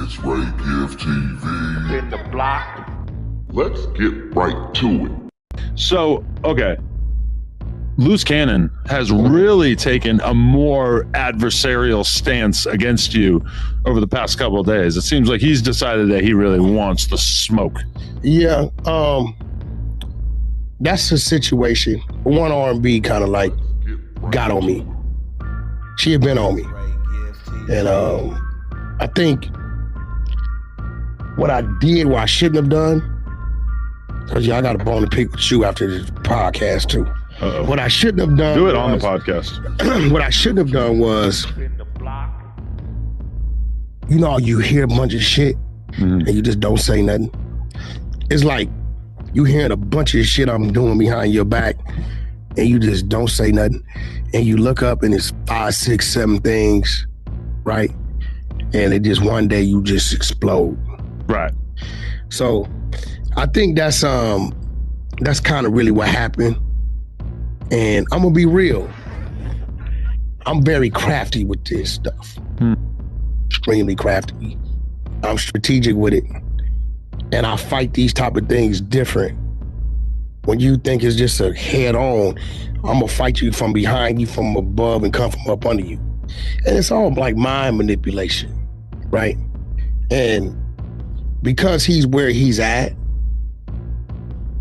It's Ray Gift TV. In the block. Let's get right to it. So, okay. Loose Cannon has really taken a more adversarial stance against you over the past couple of days. It seems like he's decided that he really wants the smoke. Yeah, that's the situation. One R&B kind of like got on me. She had been on me. And I think what I did, what I shouldn't have done, because I got a bone to pick with you after this podcast too. Uh-oh. What I shouldn't have done. Do it on the podcast. What I shouldn't have done was, you know, you hear a bunch of shit and you just don't say nothing. It's like you hearing a bunch of shit I'm doing behind your back and you just don't say nothing. And you look up and it's 5, 6, 7 things, right? And it just one day you just explode. Right. So I think that's kind of really what happened. And I'm gonna be real. I'm very crafty with this stuff. Extremely crafty. I'm strategic with it. And I fight these type of things different. When you think it's just a head on, I'm gonna fight you from behind you, from above, and come from up under you. And it's all like mind manipulation, right? And because he's where he's at,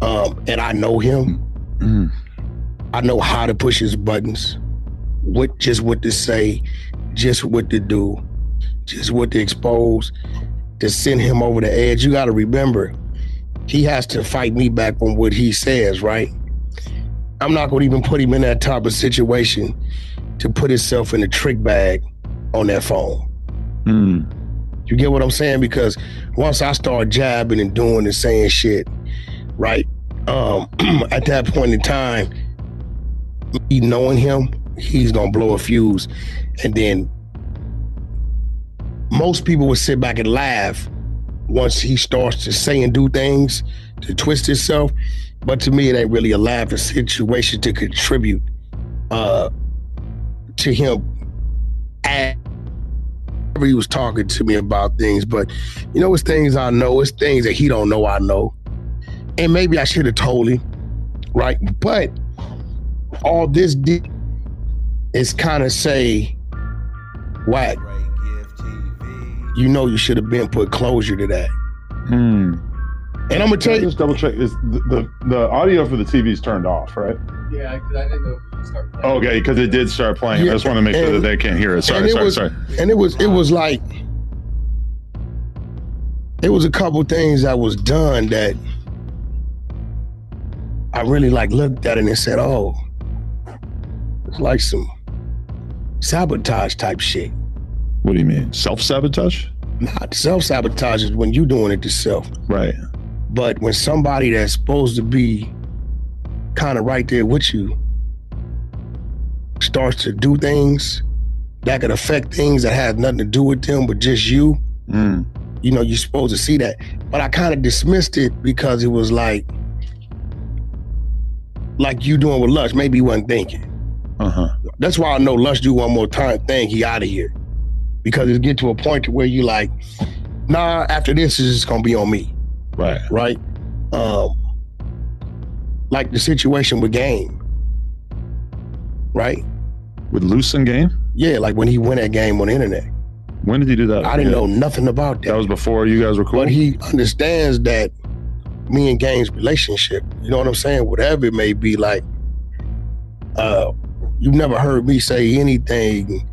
and I know him, I know how to push his buttons, what to say, just what to do, just what to expose, to send him over the edge. You gotta remember, he has to fight me back on what he says, right? I'm not gonna even put him in that type of situation to put himself in a trick bag on that phone. You get what I'm saying? Because once I start jabbing and doing and saying shit, right? At that point in time, me knowing him, he's gonna blow a fuse. And then most people would sit back and laugh once he starts to say and do things to twist himself. But to me, it ain't really a laughing situation to contribute to him. He was talking to me about things, but you know, it's things I know, it's things that he don't know I know. And maybe I should have told him, right? But all this did is kind of say, Wack, you know you should have been put closure to that. And I'm gonna tell you, just double check, is the audio for the TV's turned off, right? Yeah, because I didn't know if it would start playing. Okay, because it did start playing. Yeah, I just want to make sure that they can't hear it. Sorry. And it was like, it was a couple things that was done that I really like looked at it and said, oh, it's like some sabotage type shit. What do you mean? Self-sabotage? Nah, self-sabotage is when you doing it to self. Right. But when somebody that's supposed to be kind of right there with you starts to do things that could affect things that has nothing to do with them but just you, you know, you're supposed to see that. But I kind of dismissed it because it was like you doing with LUSH, maybe he wasn't thinking. That's why I know LUSH do one more time thing, he out of here. Because it get to a point to where you like, nah, after this is just gonna be on me. Right. Right? Like the situation with Game. Right? With Luce and Game? Yeah, like when he went that Game on the internet. When did he do that? I didn't know nothing about that. That was before you guys were cool? But he understands that me and Game's relationship, you know what I'm saying? Whatever it may be, like, you've never heard me say anything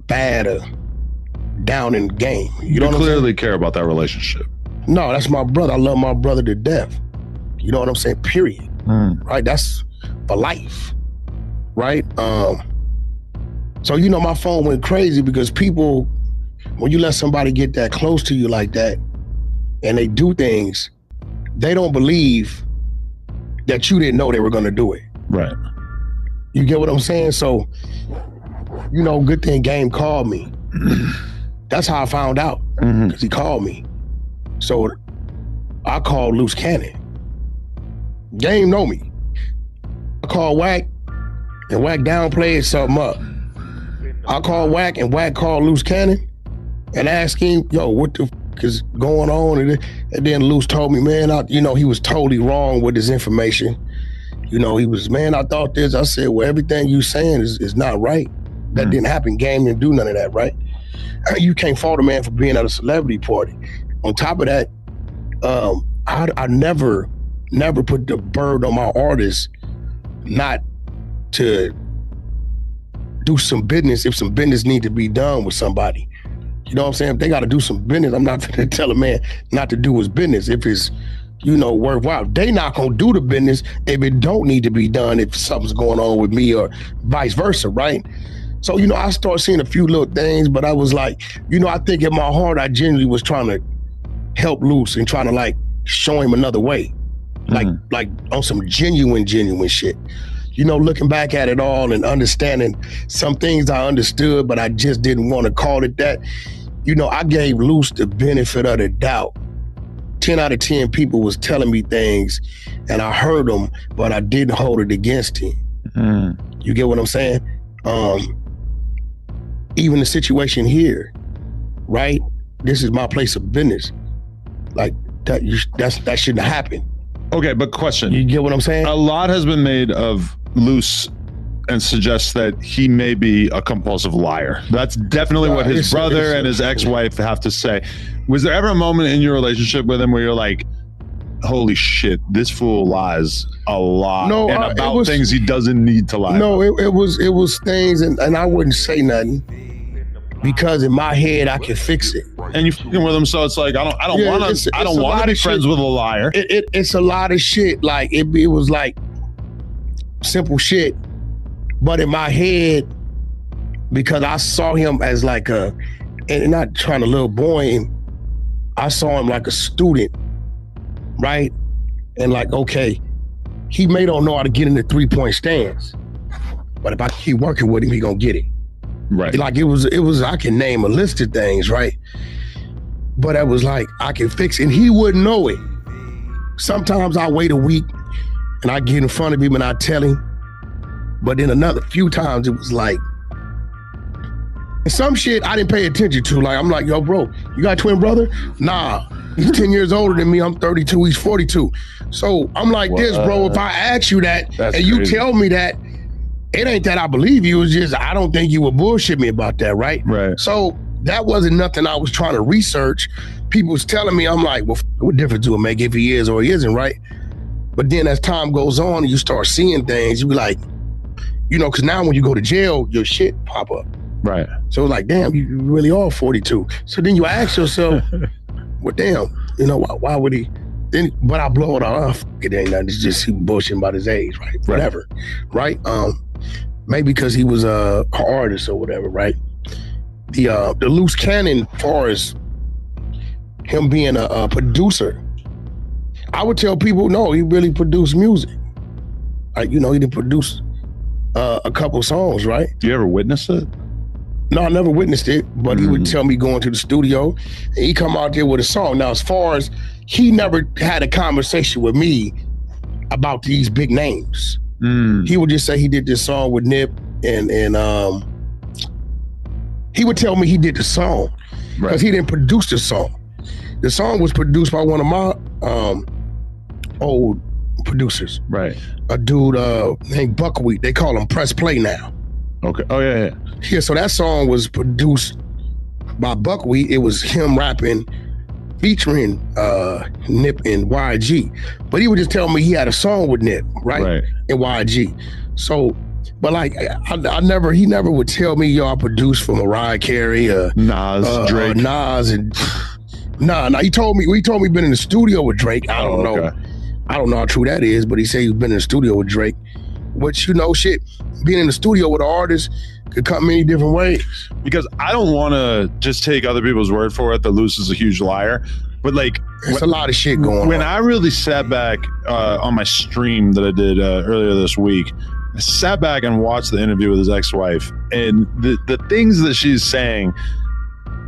bad or down in Game. You know what I'm saying? Clearly care about that relationship. No, that's my brother. I love my brother to death. You know what I'm saying? Period. Right? That's for life. Right? So, you know, my phone went crazy because people, when you let somebody get that close to you like that and they do things, they don't believe that you didn't know they were going to do it. Right. You get what I'm saying? So, you know, good thing Game called me. That's how I found out, because he called me. So I called Loose Cannon. Game know me. I called Wack, and Wack downplayed something up. I called Wack, and Wack called Loose Cannon, and asked him, yo, what the f is going on? And then Luce told me, man, he was totally wrong with his information. He was, man, I thought this. I said, well, everything you saying is not right. That didn't happen. Game didn't do none of that, right? You can't fault a man for being at a celebrity party. On top of that, I never put the burden on my artists not to do some business if some business need to be done with somebody. You know what I'm saying? If they got to do some business, I'm not going to tell a man not to do his business if it's, worthwhile. They not going to do the business if it don't need to be done, if something's going on with me or vice versa, right? So, I started seeing a few little things, but I was like, I think in my heart, I genuinely was trying to help Luce and trying to show him another way. Like on some genuine shit. Looking back at it all and understanding some things I understood, but I just didn't want to call it that. I gave Luce the benefit of the doubt. 10 out of 10 people was telling me things and I heard them, but I didn't hold it against him. You get what I'm saying? Even the situation here, right? This is my place of business. Like that shouldn't happen. Okay, but question. You get what I'm saying? A lot has been made of Luce and suggests that he may be a compulsive liar. That's definitely what his brother and his ex-wife have to say. Was there ever a moment in your relationship with him where you're like, holy shit, this fool lies a lot and about things he doesn't need to lie about? It was things and I wouldn't say nothing because in my head I can fix it. And you fucking with him, so it's like I don't want to be friends with a liar. It's a lot of shit. Like it was like simple shit, but in my head, because I saw him as like and not trying to little boy him, I saw him like a student, right? And like, okay, he may don't know how to get in the 3-point stance, but if I keep working with him, he gonna get it. Right. Like it was. I can name a list of things, right? But I was like, I can fix it, and he wouldn't know it. Sometimes I wait a week, and I get in front of him and I tell him. But then another few times it was like, and some shit I didn't pay attention to. Like I'm like, yo, bro, you got a twin brother? Nah, he's 10 years older than me. I'm 32. He's 42. So I'm like this, bro. If I ask you that and you tell me that. It ain't that I believe you, it's just I don't think you would bullshit me about that, right? Right. So that wasn't nothing I was trying to research. People was telling me, I'm like, well, what difference do it make if he is or he isn't, right? But then as time goes on and you start seeing things, you be like, because now when you go to jail, your shit pop up. Right. So it's like, damn, you really are 42. So then you ask yourself, well, damn, why would he? Then, but I blow it off. It ain't nothing. It's just he bullshitting about his age, right? Whatever, right? Maybe because he was an artist or whatever, right? The loose cannon, as far as him being a producer, I would tell people, no, he really produced music. Like, he didn't produce a couple songs, right? You ever witnessed it? No, I never witnessed it, but he would tell me going to the studio, and he come out there with a song. Now, as far as he never had a conversation with me about these big names. He would just say he did this song with Nip, and he would tell me he did the song because he didn't produce the song. The song was produced by one of my old producers, right? A dude named Buckwheat. They call him Press Play now. Okay. Oh yeah. Yeah. So that song was produced by Buckwheat. It was him rapping, featuring Nip and YG. But he would just tell me he had a song with Nip, right? And YG. So, but like he never would tell me, yo, I produced for Mariah Carey, Nas, Drake. Nas and nah, he told me been in the studio with Drake. I don't know. I don't know how true that is, but he said he's been in the studio with Drake. Which, shit, being in the studio with an artist could come many different ways. Because I don't want to just take other people's word for it that Luce is a huge liar. But like, there's a lot of shit going on. When I really sat back on my stream that I did earlier this week, I sat back and watched the interview with his ex-wife, and the things that she's saying,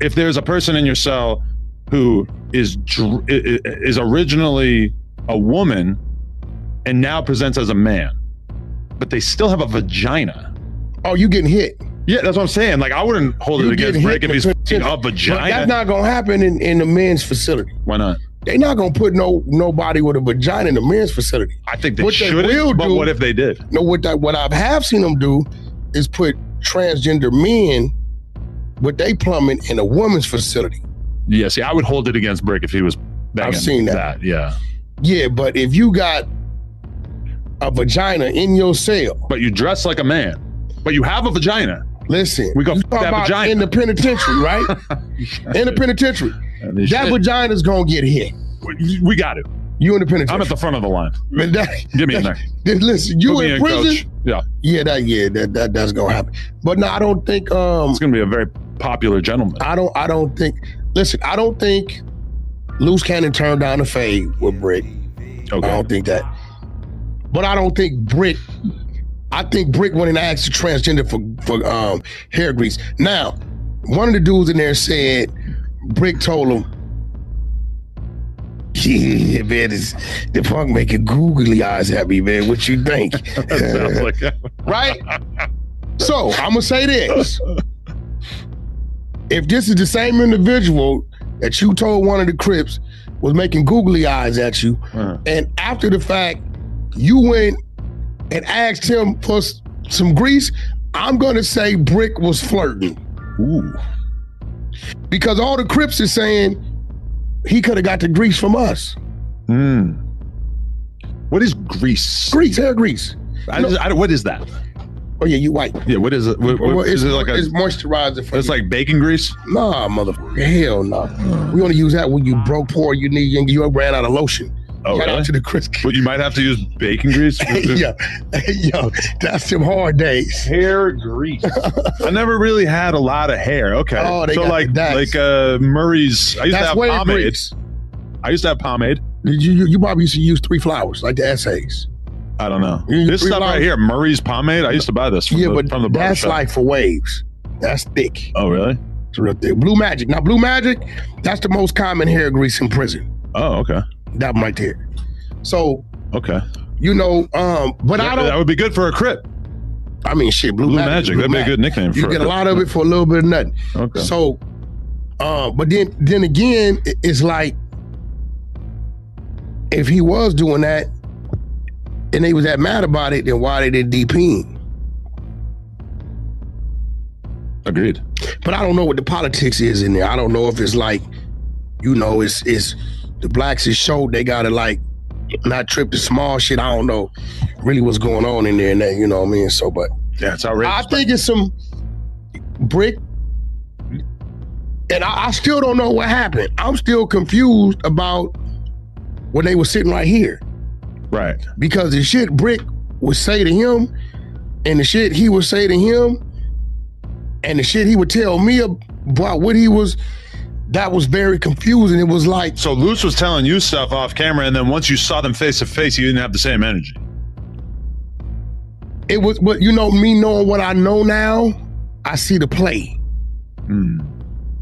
if there's a person in your cell who is originally a woman and now presents as a man, but they still have a vagina. Oh, you getting hit. Yeah, that's what I'm saying. Like, I wouldn't hold it against Bricc if he's a vagina. But that's not going to happen in the men's facility. Why not? They're not going to put nobody with a vagina in the men's facility. I think they shouldn't, but what if they did? No, what I have seen them do is put transgender men with they plumbing in a woman's facility. Yeah, see, I would hold it against Bricc if he was banging. I've seen that. Yeah. Yeah, but if you got a vagina in your cell. But you dress like a man, but you have a vagina. Listen, we go you talk that about vagina. in the penitentiary, right? In the penitentiary. That vagina's going to get hit. We got it. You in the penitentiary. I'm at the front of the line. Get me in there. Listen, you in prison? Coach. Yeah. That's gonna happen. But no, I don't think it's gonna be a very popular gentleman. I don't think Luce Cannon turned down the fade with Bricc. Okay. I don't think that. But I don't think Bricc. I think Bricc went and asked the transgender for hair grease. Now, one of the dudes in there said Bricc told him, yeah, man, the punk making googly eyes at me, man. What you think? That sounds like it. Right? So, I'm going to say this. If this is the same individual that you told one of the Crips was making googly eyes at you, and after the fact, you went and asked him for some grease, I'm going to say Bricc was flirting. Ooh. Because all the Crips are saying, he could have got the grease from us. What is grease? Grease, hair grease. What is that? Oh yeah, you white. Yeah, what is it? Is it like it's moisturizer. It's like bacon grease? Nah, motherfucker. Hell no. We only use that when you broke, poor, you ran out of lotion. Oh, Shout really? out to the Chris. But you might have to use bacon grease? Yo, that's some hard days. Hair grease. I never really had a lot of hair. Okay. Oh, they so got like Murray's, I used to have pomade. I used to have pomade. You probably used to use 3 flowers, like the essays. I don't know. This stuff right here, Murray's pomade, I used to buy this from the barber that's shop. like for waves. That's thick. Oh, really? It's real thick. Blue Magic. Now, Blue Magic, that's the most common hair grease in prison. Oh, okay. That one right there. So, okay. But I don't. That would be good for a Crip. I mean, shit, Blue Magic. That'd be a good nickname for it. You get a lot of it for a little bit of nothing. Okay. So, but then again, it's like, if he was doing that and they was that mad about it, then why they did DP him? Agreed. But I don't know what the politics is in there. I don't know if it's like, it's the blacks is showed they gotta like not trip the small shit. I don't know really what's going on in there and that, you know what I mean? So, but yeah, it's outrageous. I think it's some Bricc, and I still don't know what happened. I'm still confused about when they were sitting right here. Right. Because the shit Bricc would say to him, and the shit he would say to him, and the shit he would tell me about what he was, that was very confusing. It was like... So Luce was telling you stuff off camera, and then once you saw them face to face, you didn't have the same energy. It was, but me knowing what I know now, I see the play.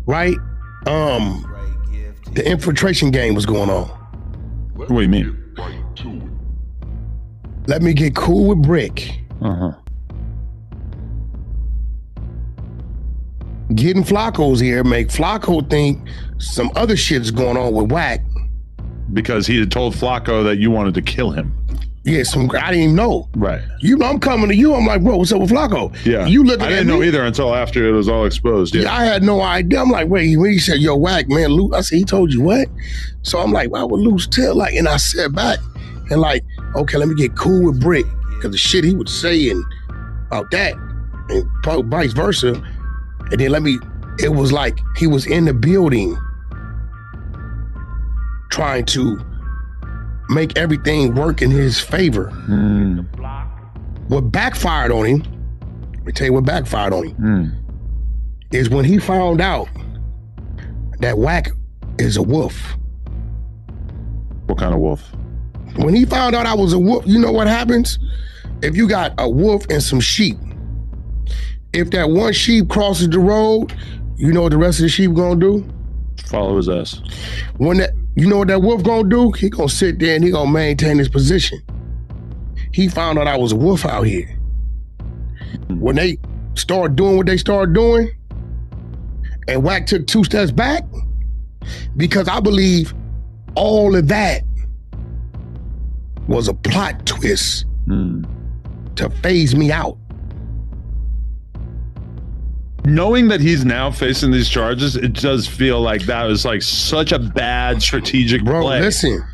Right? The infiltration game was going on. What do you mean? Let me get cool with Bricc. Getting Flakko's here make Flakko think some other shit's going on with Wack. Because he had told Flakko that you wanted to kill him. Yeah, I didn't even know. Right. I'm coming to you. I'm like, bro, what's up with Flakko? Yeah. You looking at me? I didn't know either until after it was all exposed. Yeah, I had no idea. I'm like, wait, when he said, yo, Wack, man, Luce, I said, he told you what? So I'm like, why would Luce tell? Like, and I said back, and like, okay, let me get cool with Bricc, because the shit he was saying about that, and probably vice versa, and then it was like he was in the building trying to make everything work in his favor. What backfired on him, let me tell you what backfired on him, is when he found out that Wack is a wolf. What kind of wolf? When he found out I was a wolf, you know what happens? If you got a wolf and some sheep, if that one sheep crosses the road, You know what the rest of the sheep gonna do? Follow his ass. You know what that wolf gonna do? He gonna sit there and he gonna maintain his position. He found out I was a wolf out here. When they started doing what they started doing, and Wack took 2 steps back, because I believe all of that was a plot twist to phase me out. Knowing that he's now facing these charges, it does feel like that was like such a bad strategic Bro, play. listen,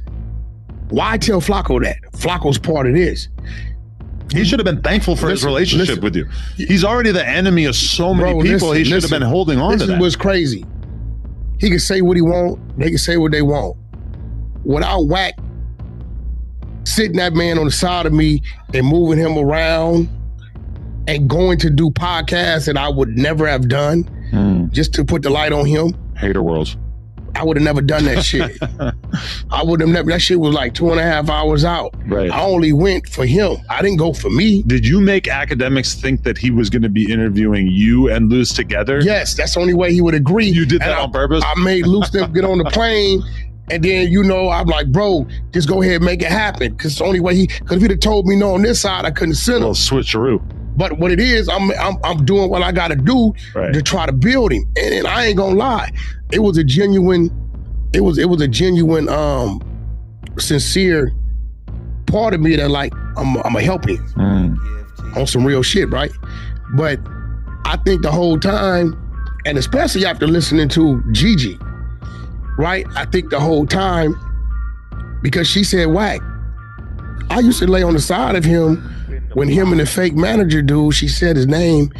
why tell Flakko that? Flacco's part of this. He should have been thankful for his relationship with you. He's already the enemy of so many people. He should have been holding on to that. This is what's crazy. He can say what he want. They can say what they want. Without Wack sitting that man on the side of me and moving him around and going to do podcasts that I would never have done just to put the light on him. Hater worlds. I would have never done that shit. I would have never, that shit was like 2.5 hours out. Right. I only went for him. I didn't go for me. Did you make AKADEMIKS think that he was going to be interviewing you and Luce together? Yes, that's the only way he would agree. You did that on purpose? I made Luce them get on the plane. And then, you know, I'm like, bro, just go ahead and make it happen. Because the only way because if he'd have told me no on this side, I couldn't send him. Well, switcheroo. But what it is, I'm doing what I got to do to try to build him. And I ain't gonna lie, it was a genuine, sincere part of me that like I'm gonna help him on some real shit, right? But I think the whole time, and especially after listening to Gigi, right? I think the whole time, because she said, Wack, I used to lay on the side of him when him and the fake manager dude, she said his name,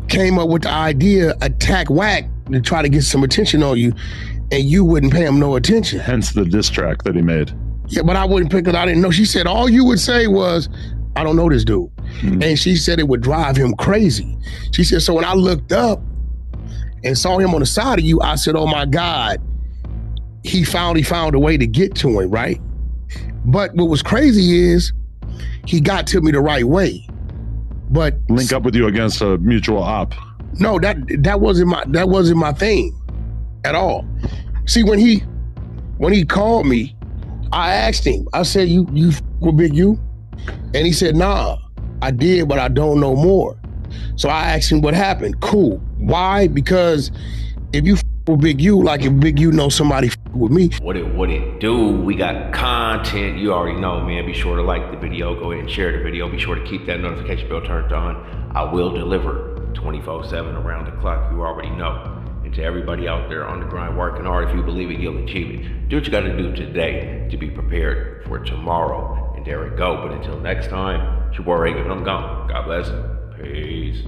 came up with the idea, attack Wack to try to get some attention on you, and you wouldn't pay him no attention. Hence the diss track that he made. Yeah, but I wouldn't pick it. I didn't know. She said all you would say was, I don't know this dude. And she said it would drive him crazy. She said, so when I looked up and saw him on the side of you, I said, oh my God, he found a way to get to him, right? But what was crazy is he got to me the right way. But link up with you against a mutual op. No, that wasn't my thing at all. See, when he called me, I asked him, I said, you with Big U? And he said, nah, I did, but I don't know more. So I asked him what happened. Cool. Why? Because if you with Big U, like if Big U knows somebody with me. What it do? We got content. You already know, man. Be sure to like the video. Go ahead and share the video. Be sure to keep that notification bell turned on. I will deliver 24/7 around the clock. You already know. And to everybody out there on the grind, working hard, if you believe it, you'll achieve it. Do what you got to do today to be prepared for tomorrow. And there we go. But until next time, it's your boy Reagan. I'm gone. God bless. Peace.